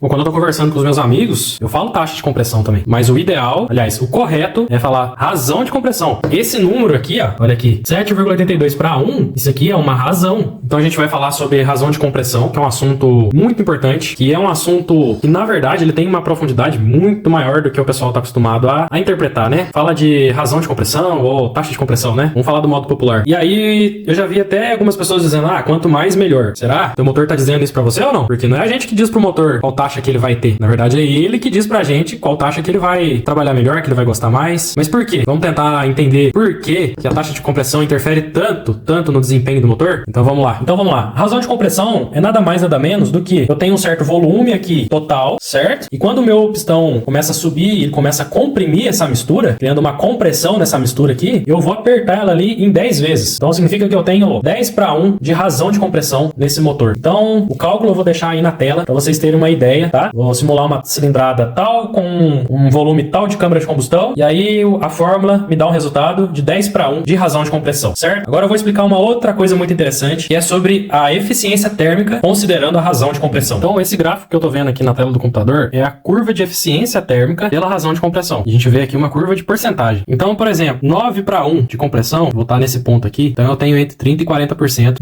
Quando eu tô conversando com os meus amigos, eu falo taxa de compressão também. Mas o ideal, aliás, o correto é falar razão de compressão. Esse número aqui, ó, olha aqui, 7,82 para 1, isso aqui é uma razão. Então a gente vai falar sobre razão de compressão, que é um assunto muito importante, que é um assunto que, na verdade, ele tem uma profundidade muito maior do que o pessoal tá acostumado a interpretar, né? Fala de razão de compressão ou taxa de compressão, né? Vamos falar do modo popular. E aí, eu já vi até algumas pessoas dizendo, quanto mais, melhor. Será? Teu motor tá dizendo isso pra você ou não? Porque não é a gente que diz pro motor qual taxa que ele vai ter. Na verdade, é ele que diz pra gente qual taxa que ele vai trabalhar melhor, que ele vai gostar mais. Mas por quê? Vamos tentar entender por que a taxa de compressão interfere tanto no desempenho do motor? Então vamos lá. Razão de compressão é nada mais, nada menos do que eu tenho um certo volume aqui total, certo? E quando o meu pistão começa a subir e começa a comprimir essa mistura, criando uma compressão nessa mistura aqui, eu vou apertar ela ali em 10 vezes. Então significa que eu tenho 10 para 1 de razão de compressão nesse motor. Então o cálculo eu vou deixar aí na tela para vocês terem uma ideia, tá? Vou simular uma cilindrada tal com um volume tal de câmara de combustão e aí a fórmula me dá um resultado de 10 para 1 de razão de compressão, certo? Agora eu vou explicar uma outra coisa muito interessante, que é sobre a eficiência térmica considerando a razão de compressão. Então esse gráfico que eu tô vendo aqui na tela do computador é a curva de eficiência térmica pela razão de compressão. E a gente vê aqui uma curva de porcentagem. Então, por exemplo, 9 para 1 de compressão, vou estar nesse ponto aqui, então eu tenho entre 30 e 40%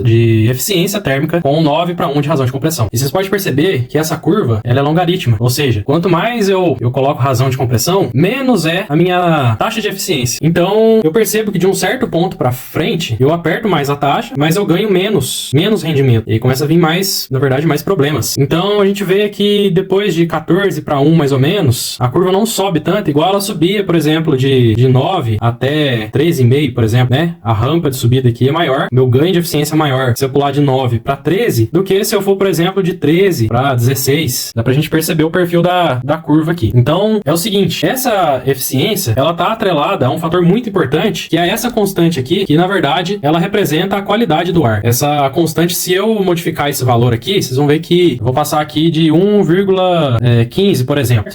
de eficiência térmica com 9 para 1 de razão de compressão. E vocês podem perceber que essa curva, ela é logarítmica, ou seja, quanto mais eu coloco razão de compressão, menos é a minha taxa de eficiência. Então, eu percebo que de um certo ponto para frente, eu aperto mais a taxa, mas eu ganho menos rendimento. E aí começa a vir mais, na verdade, mais problemas. Então, a gente vê que depois de 14 para 1 mais ou menos, a curva não sobe tanto, igual ela subia, por exemplo, de 9 até 13,5, por exemplo, né? A rampa de subida aqui é maior, meu ganho de eficiência é maior se eu pular de 9 para 13 do que se eu for, por exemplo, de 13 para 16. Dá pra gente perceber o perfil da curva aqui. Então, é o seguinte, essa eficiência, ela tá atrelada a um fator muito importante, que é essa constante aqui, que na verdade, ela representa a qualidade do ar. Essa constante, se eu modificar esse valor aqui, vocês vão ver que eu vou passar aqui de 1,15, por exemplo.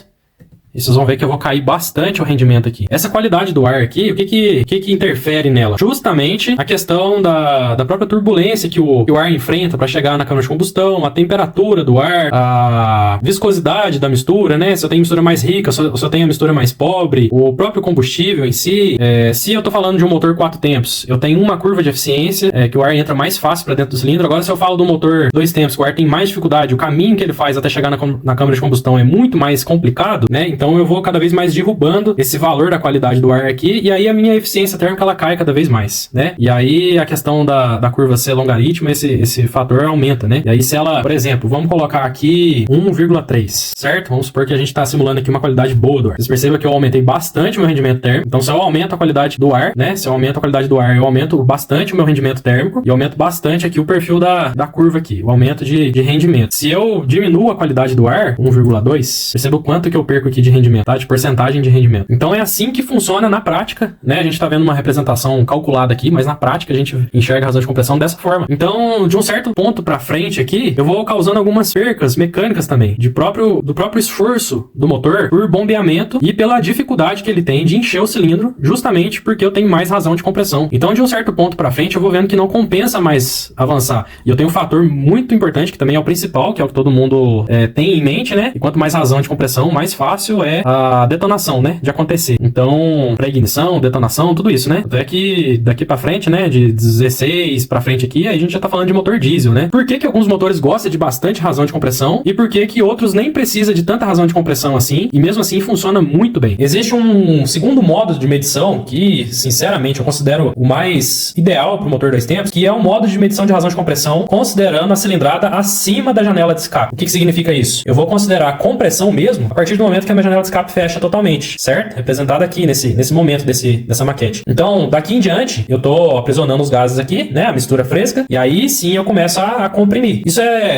E vocês vão ver que eu vou cair bastante o rendimento aqui. Essa qualidade do ar aqui, o que interfere nela? Justamente a questão da própria turbulência que o ar enfrenta para chegar na câmara de combustão, a temperatura do ar, a viscosidade da mistura, né? Se eu tenho mistura mais rica, se eu tenho a mistura mais pobre, o próprio combustível em si. Se eu tô falando de um motor 4 tempos, eu tenho uma curva de eficiência, que o ar entra mais fácil para dentro do cilindro. Agora, se eu falo do motor 2 tempos, que o ar tem mais dificuldade, o caminho que ele faz até chegar na câmara de combustão é muito mais complicado, né? Então eu vou cada vez mais derrubando esse valor da qualidade do ar aqui, e aí a minha eficiência térmica ela cai cada vez mais, né? E aí a questão da curva ser logarítmica, esse fator aumenta, né? E aí se ela, por exemplo, vamos colocar aqui 1,3, certo? Vamos supor que a gente está simulando aqui uma qualidade boa do ar. Vocês percebam que eu aumentei bastante o meu rendimento térmico. Então se eu aumento a qualidade do ar, né? Se eu aumento a qualidade do ar, eu aumento bastante o meu rendimento térmico e aumento bastante aqui o perfil da curva aqui, o aumento de rendimento. Se eu diminuo a qualidade do ar, 1,2, perceba o quanto que eu perco aqui de rendimento, tá? De porcentagem de rendimento. Então é assim que funciona na prática, né? A gente tá vendo uma representação calculada aqui, mas na prática a gente enxerga a razão de compressão dessa forma. Então, de um certo ponto pra frente aqui, eu vou causando algumas percas mecânicas também, do próprio esforço do motor por bombeamento e pela dificuldade que ele tem de encher o cilindro, justamente porque eu tenho mais razão de compressão. Então, de um certo ponto pra frente, eu vou vendo que não compensa mais avançar. E eu tenho um fator muito importante, que também é o principal, que é o que todo mundo tem em mente, né? E quanto mais razão de compressão, mais fácil é a detonação, né, de acontecer. Então, pré-ignição, detonação, tudo isso, né? Até que daqui pra frente, né, de 16 pra frente aqui, a gente já tá falando de motor diesel, né? Por que alguns motores gostam de bastante razão de compressão e por que outros nem precisam de tanta razão de compressão assim e mesmo assim funciona muito bem? Existe um segundo modo de medição que, sinceramente, eu considero o mais ideal pro motor 2 tempos, que é o modo de medição de razão de compressão considerando a cilindrada acima da janela de escape. O que significa isso? Eu vou considerar a compressão mesmo a partir do momento que a minha janela de escape fecha totalmente, certo? Representada aqui nesse momento dessa maquete. Então, daqui em diante, eu tô aprisionando os gases aqui, né? A mistura fresca, e aí sim eu começo a comprimir.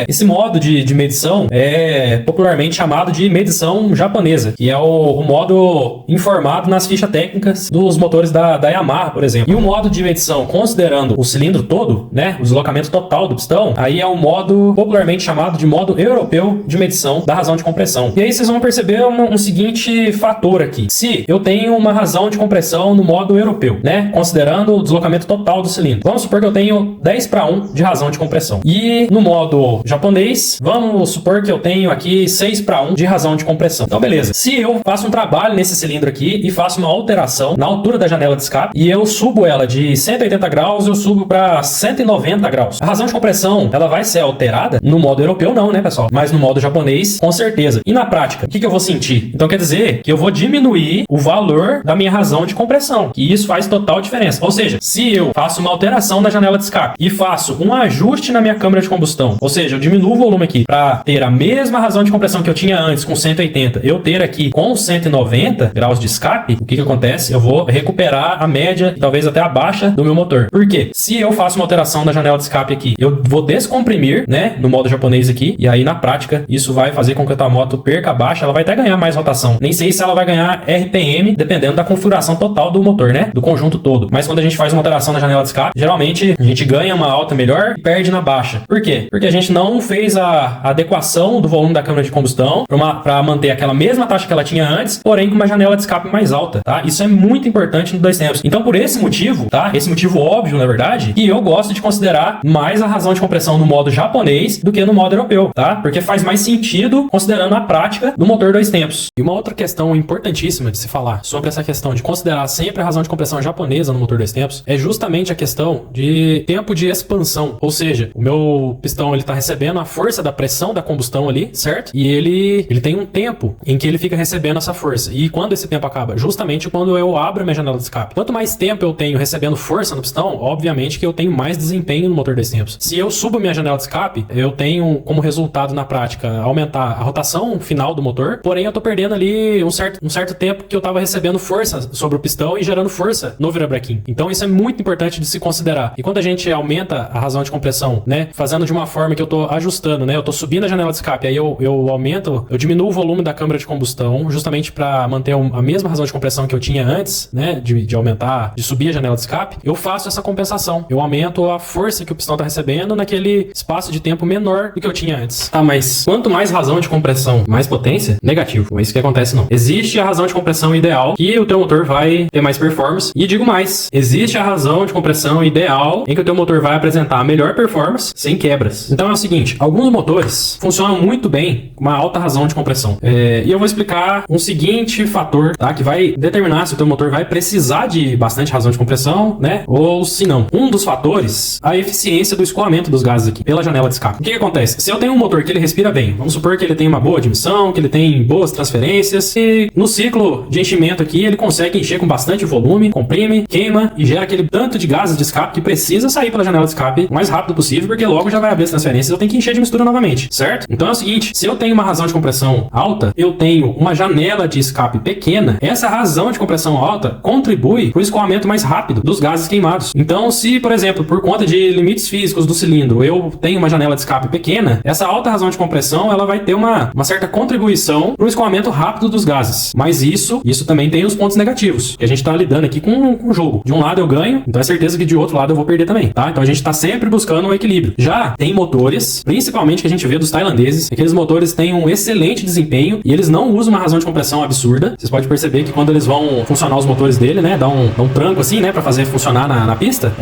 Esse modo de medição é popularmente chamado de medição japonesa, que é o modo informado nas fichas técnicas dos motores da Yamaha, por exemplo. E o modo de medição considerando o cilindro todo, né? O deslocamento total do pistão, aí é o modo popularmente chamado de modo europeu de medição da razão de compressão. E aí vocês vão perceber um seguinte fator aqui. Se eu tenho uma razão de compressão no modo europeu, né, considerando o deslocamento total do cilindro, vamos supor que eu tenho 10:1 de razão de compressão. E no modo japonês, vamos supor que eu tenho aqui 6:1 de razão de compressão. Então, beleza. Se eu faço um trabalho nesse cilindro aqui e faço uma alteração na altura da janela de escape e eu subo ela de 180 graus, eu subo para 190 graus. A razão de compressão, ela vai ser alterada? No modo europeu não, né, pessoal? Mas no modo japonês, com certeza. E na prática, o que eu vou sentir? Então quer dizer que eu vou diminuir o valor da minha razão de compressão. E isso faz total diferença. Ou seja, se eu faço uma alteração na janela de escape e faço um ajuste na minha câmara de combustão, ou seja, eu diminuo o volume aqui para ter a mesma razão de compressão que eu tinha antes com 180, eu ter aqui com 190 graus de escape, o que acontece? Eu vou recuperar a média, talvez até a baixa do meu motor. Por quê? Se eu faço uma alteração na janela de escape aqui, eu vou descomprimir, né, no modo japonês aqui, e aí na prática isso vai fazer com que a tua moto perca a baixa, ela vai até ganhar mais rotação. Nem sei se ela vai ganhar RPM, dependendo da configuração total do motor, né, do conjunto todo. Mas quando a gente faz uma alteração na janela de escape, geralmente a gente ganha uma alta melhor e perde na baixa. Por quê? Porque a gente não fez a adequação do volume da câmara de combustão para manter aquela mesma taxa que ela tinha antes, porém com uma janela de escape mais alta, tá? Isso é muito importante no 2 tempos. Então, por esse motivo, tá? Esse motivo óbvio, na verdade, que eu gosto de considerar mais a razão de compressão no modo japonês do que no modo europeu, tá? Porque faz mais sentido considerando a prática do motor 2 tempos. E uma outra questão importantíssima de se falar sobre essa questão de considerar sempre a razão de compressão japonesa no motor 2 tempos é justamente a questão de tempo de expansão. Ou seja, o meu pistão ele tá recebendo a força da pressão da combustão ali, certo? E ele tem um tempo em que ele fica recebendo essa força. E quando esse tempo acaba? Justamente quando eu abro a minha janela de escape. Quanto mais tempo eu tenho recebendo força no pistão, obviamente que eu tenho mais desempenho no motor 2 tempos. Se eu subo a minha janela de escape, eu tenho como resultado na prática aumentar a rotação final do motor, porém eu tô perdendo ali um certo tempo que eu tava recebendo força sobre o pistão e gerando força no virabrequim. Então isso é muito importante de se considerar. E quando a gente aumenta a razão de compressão, né, fazendo de uma forma que eu tô ajustando, né, eu tô subindo a janela de escape, aí eu aumento, eu diminuo o volume da câmara de combustão, justamente para manter a mesma razão de compressão que eu tinha antes, né, de aumentar, de subir a janela de escape, eu faço essa compensação. Eu aumento a força que o pistão tá recebendo naquele espaço de tempo menor do que eu tinha antes. Tá, mas quanto mais razão de compressão, mais potência, negativo. Não é isso que acontece, não. Existe a razão de compressão ideal que o teu motor vai ter mais performance. E digo mais, existe a razão de compressão ideal em que o teu motor vai apresentar a melhor performance sem quebras. Então é o seguinte, alguns motores funcionam muito bem com uma alta razão de compressão. E eu vou explicar um seguinte fator, tá, que vai determinar se o teu motor vai precisar de bastante razão de compressão, né, ou se não. Um dos fatores, a eficiência do escoamento dos gases aqui pela janela de escape. O que acontece? Se eu tenho um motor que ele respira bem, vamos supor que ele tem uma boa admissão, que ele tem boas transferências, e no ciclo de enchimento aqui ele consegue encher com bastante volume, comprime, queima e gera aquele tanto de gases de escape que precisa sair pela janela de escape o mais rápido possível, porque logo já vai abrir as transferências, eu tenho que encher de mistura novamente, certo? Então é o seguinte, se eu tenho uma razão de compressão alta, eu tenho uma janela de escape pequena, essa razão de compressão alta contribui para o escoamento mais rápido dos gases queimados. Então, se, por exemplo, por conta de limites físicos do cilindro, eu tenho uma janela de escape pequena, essa alta razão de compressão, ela vai ter uma certa contribuição para o escoamento rápido dos gases. Mas isso também tem os pontos negativos, que a gente está lidando aqui com um jogo. De um lado eu ganho, então é certeza que de outro lado eu vou perder também, tá? Então a gente está sempre buscando um equilíbrio. Já tem motores, principalmente que a gente vê dos tailandeses, aqueles motores têm um excelente desempenho e eles não usam uma razão de compressão absurda. Vocês podem perceber que quando eles vão funcionar os motores dele, né, dá um tranco assim, né, para fazer funcionar na pista,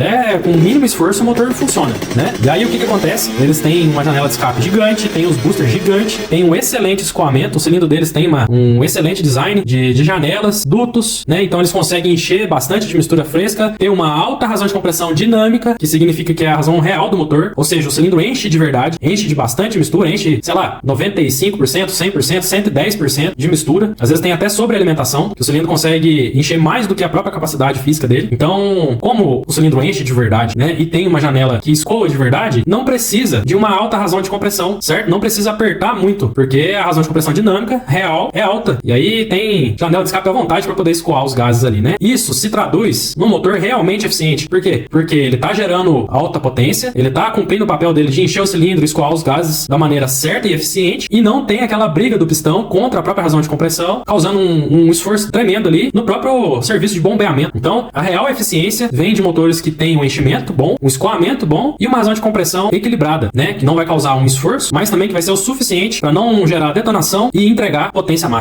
com o mínimo esforço o motor funciona, né? E aí o que acontece? Eles têm uma janela de escape gigante, tem os boosters gigantes, tem um excelente escoamento, o cilindro deles tem um excelente design de janelas, dutos, né? Então eles conseguem encher bastante de mistura fresca, tem uma alta razão de compressão dinâmica, que significa que é a razão real do motor, ou seja, o cilindro enche de verdade, enche de bastante mistura, enche, sei lá, 95%, 100%, 110% de mistura. Às vezes tem até sobrealimentação, que o cilindro consegue encher mais do que a própria capacidade física dele. Então, como o cilindro enche de verdade, né, e tem uma janela que escoa de verdade, não precisa de uma alta razão de compressão, certo? Não precisa apertar muito, porque a razão de compressão dinâmica real é alta. E aí tem janela de escape à vontade para poder escoar os gases ali, né? Isso se traduz num motor realmente eficiente. Por quê? Porque ele tá gerando alta potência, ele tá cumprindo o papel dele de encher o cilindro e escoar os gases da maneira certa e eficiente, e não tem aquela briga do pistão contra a própria razão de compressão, causando um esforço tremendo ali no próprio serviço de bombeamento. Então, a real eficiência vem de motores que têm um enchimento bom, um escoamento bom e uma razão de compressão equilibrada, né? Que não vai causar um esforço, mas também que vai ser o suficiente para não gerar detonação e entregar potência máxima.